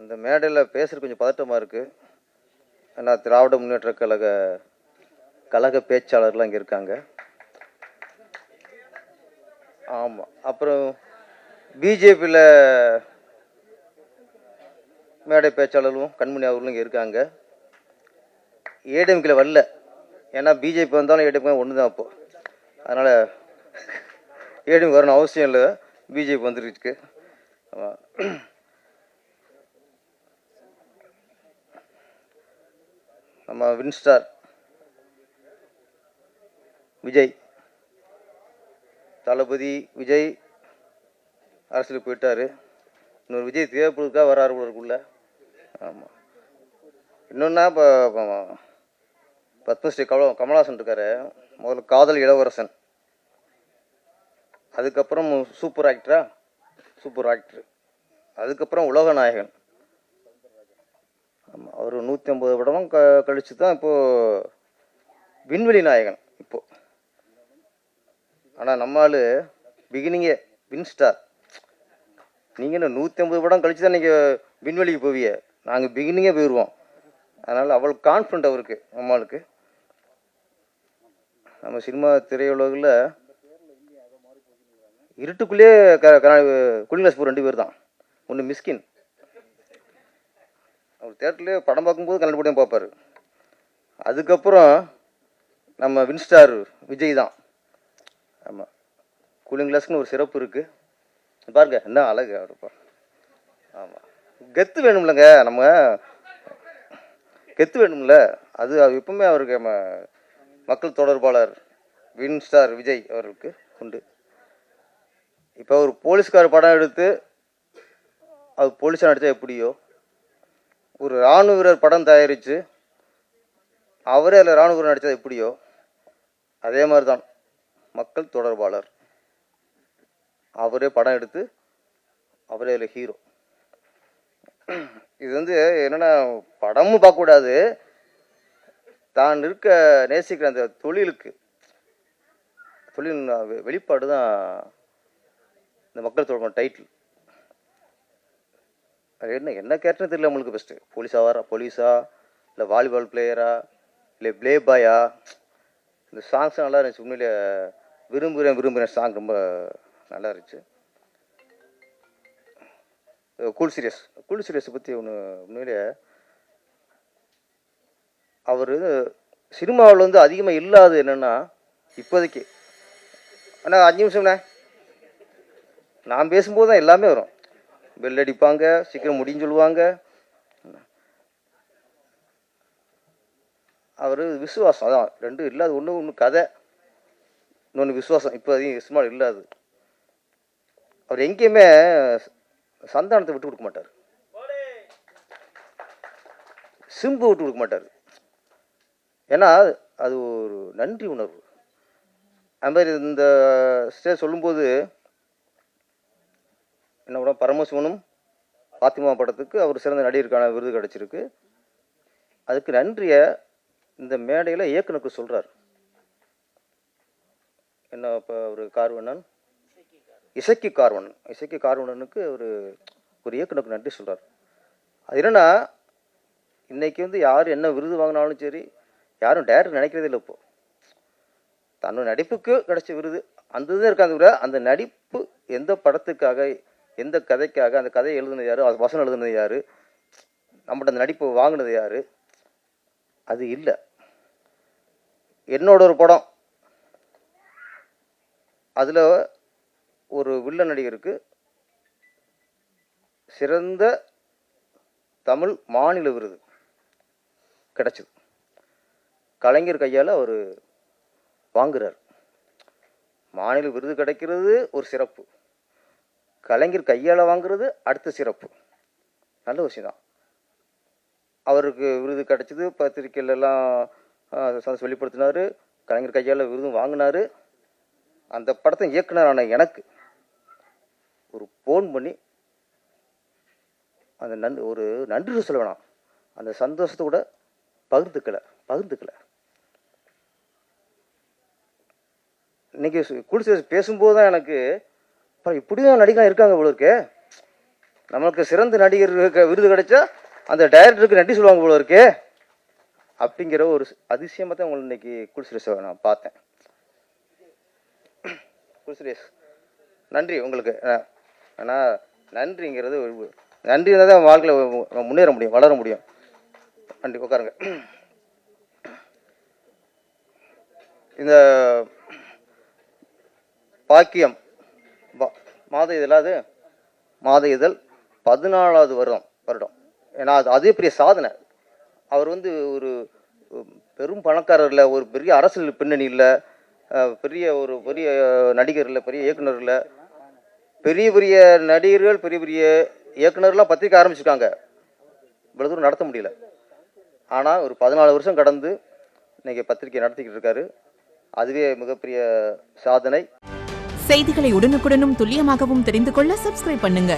இந்த மேடையில் பேசுகிறது கொஞ்சம் பதட்டமாக இருக்குது. ஏன்னா திராவிட முன்னேற்ற கழக பேச்சாளர்லாம் இங்கே இருக்காங்க. ஆமாம். அப்புறம் பிஜேபியில் மேடை பேச்சாளர்களும் கண்மணி அவர்களும் இங்கே இருக்காங்க. ஏடிஎம்கில் வரல, ஏன்னா பிஜேபி வந்தாலும் ஏடிஎம் ஒன்று தான். அப்போது அதனால் ஏடிஎம் வரணும் அவசியம் இல்லை, பிஜேபி வந்துருக்கு. ஆமாம். நம்ம வின்ஸ்டார் விஜய், தளபதி விஜய் அரசியலுக்கு போயிட்டார். இன்னொரு விஜய் தேவைப்படுறதுக்காக வராரு உள்ளுக்குள்ள. ஆமாம். இன்னொன்னா இப்போ பத்மஸ்ரீ கமலஹாசன் இருக்காரு. முதல்ல காதல் இளவரசன், அதுக்கப்புறம் சூப்பர் ஆக்டர், அதுக்கப்புறம் உலக நாயகன். ஆமாம். அவர் 150 படம் கழிச்சு தான் இப்போது விண்வெளி நாயகன் இப்போது. ஆனால் நம்மால் பிகினிங்கே வின்ஸ்டார். நீங்கள் என்ன 150 படம் கழிச்சு தான் நீங்கள் விண்வெளிக்கு போவிய, நாங்கள் பிகினிங்கே போயிடுவோம். அதனால் அவ்வளோ கான்ஃபிடண்ட் அவருக்கு, நம்மளுக்கு. நம்ம சினிமா திரையுலகில் இருட்டுக்குள்ளேயே குளிங்லாஸ் 2 பேர் தான். ஒன்று மிஸ்கின், அவர் தேட்டர்லேயே படம் பார்க்கும்போது கண்ணாடி போட்டு பார்ப்பார். அதுக்கப்புறம் நம்ம வின்ஸ்டார் விஜய் தான். ஆமாம். கூலிங் கிளாஸ்க்குன்னு ஒரு சிறப்பு இருக்குது. பாருங்க என்ன அழகு அவருப்பா. ஆமாம். கெத்து வேணும்லங்க, நம்ம கெத்து வேணும்ல. அது எப்பவுமே அவருக்கு நம்ம மக்கள் தொடர்பாளர் வின்ஸ்டார் விஜய் அவருக்கு உண்டு. இப்போ ஒரு போலீஸ்கார படம் எடுத்து அது போலீஸாக நடித்தா எப்படியோ, ஒரு இராணுவ வீரர் படம் தயாரித்து அவரே அதில் இராணுவ வீரர் நடித்தா எப்படியோ, அதே மாதிரி தான் மக்கள் தொடர்பாளர். அவரே படம் எடுத்து அவரே அதில் ஹீரோ. இது என்னென்னா, படமும் பார்க்கக்கூடாது, தான் நேசிக்கிற அந்த தொழில் வெளிப்பாடு தான் இந்த மக்கள் தொடர்பான டைட்டில். அது என்ன கேரக்டர்னு தெரியல நம்மளுக்கு. பெஸ்ட்டு போலீஸா இல்லை வாலிபால் பிளேயரா இல்லை ப்ளே பாயா. இந்த சாங்ஸ் நல்லா இருந்துச்சு உண்மையிலே. விரும்புகிறேன் சாங் ரொம்ப நல்லா இருந்துச்சு. கூல் சீரியஸை பற்றி ஒன்று உண்மையிலே அவர் சினிமாவில் அதிகமாக இல்லாது என்னென்னா இப்போதைக்கு. ஆனால் 5 நிமிஷம்ண்ணே நான் பேசும்போது தான் எல்லாமே வரும். பெல் அடிப்பாங்க, சீக்கிரம் முடிஞ்சு சொல்லுவாங்க. அவர் விசுவாசம், அதான் 2 இல்லாது. ஒன்று கதை, இன்னொன்று விசுவாசம். இப்போ அதிகம் சினிமாவில் இல்லாது. அவர் எங்கேயுமே சந்தானத்தை விட்டு கொடுக்க மாட்டார், சிம்பு விட்டு கொடுக்க மாட்டார். ஏன்னா அது ஒரு நன்றி உணர்வு. அது மாதிரி இந்த ஸ்டேஜ் சொல்லும்போது என்ன கூட பரமசிவனும் பாத்திமா படத்துக்கு அவர் சிறந்த நடிகருக்கான விருது கிடச்சிருக்கு. அதுக்கு நன்றியை இந்த மேடையில் இயக்குனருக்கு சொல்கிறார். என்ன இப்போ ஒரு கார்வண்ணன், இசக்கி கார்வண்ணனுக்கு ஒரு இயக்குனருக்கு நன்றி சொல்கிறார். அது என்னென்னா, இன்றைக்கி யார் என்ன விருது வாங்கினாலும் சரி, யாரும் டேரக்டர் நினைக்கிறதே இல்லை. இப்போது தன்னோட நடிப்புக்கு கிடைச்ச விருது அந்த தான் இருக்காங்க. அந்த நடிப்பு எந்த படத்துக்காக, எந்த கதைக்காக, அந்த கதையை எழுதுனது யார், அது வசனம் எழுதுனது யார், நம்மகிட்ட அந்த நடிப்பை வாங்கினது யார், அது இல்லை. என்னோட ஒரு படம், அதில் ஒரு வில்லன் நடிகருக்கு சிறந்த தமிழ் மாநில விருது கிடைச்சது. கலைஞர் கையால் அவர் வாங்குறார். மாநில விருது கிடைக்கிறது ஒரு சிறப்பு, கலைஞர் கையால் வாங்குறது அடுத்த சிறப்பு. நல்ல விஷயம் தான். அவருக்கு விருது கிடைச்சது, பத்திரிக்கையிலலாம் சந்தோஷம் வெளிப்படுத்தினார், கலைஞர் கையால் விருதும் வாங்கினார். அந்த படத்தை இயக்குனரான எனக்கு ஒரு ஃபோன் பண்ணி அந்த ஒரு நன்றி சொல்ல வேணாம், அந்த சந்தோஷத்தை கூட பகிர்ந்துக்கல. இன்னைக்கு குடிச்சு பேசும்போது தான் எனக்கு இப்படி தான் நடிகலாம் இருக்காங்க போல இருக்கு. நமக்கு சிறந்த நடிகருக்கு விருது கிடைச்சா அந்த டைரக்டருக்கு நன்றி சொல்லுவாங்க போல இருக்கே அப்படிங்கிற ஒரு அதிசயமாக தான் உங்களை இன்னைக்கு குல்சுரேஷை நான் பார்த்தேன். குல்சுரேஷ் நன்றி உங்களுக்கு. ஆனால் நன்றிங்கிறது நன்றி இருந்தால் தான் வாழ்க்கையில் முன்னேற முடியும், வளர முடியும். நன்றி. உட்காருங்க. இந்த பாக்கியம் மாத இதழாது மாத இதழ் 14வது வருடம். ஏன்னா அதே பெரிய சாதனை. அவர் வந்து ஒரு பெரும் பணக்காரர் இல்லை, ஒரு பெரிய அரசியல் பின்னணி இல்லை, பெரிய நடிகர் இல்லை, பெரிய இயக்குனர் இல்லை. பெரிய நடிகர்கள் பெரிய இயக்குனர்லாம் பத்திரிக்கை ஆரம்பிச்சிருக்காங்க, இவ்வளோ தூரம் நடத்த முடியல. ஆனால் ஒரு 14 வருஷம் கடந்து இன்னைக்கு பத்திரிக்கை நடத்திக்கிட்டு இருக்காரு. அதுவே மிகப்பெரிய சாதனை. செய்திகளை உடனுக்குடனும் துல்லியமாகவும் தெரிந்து கொள்ள சப்ஸ்கிரைப் பண்ணுங்க.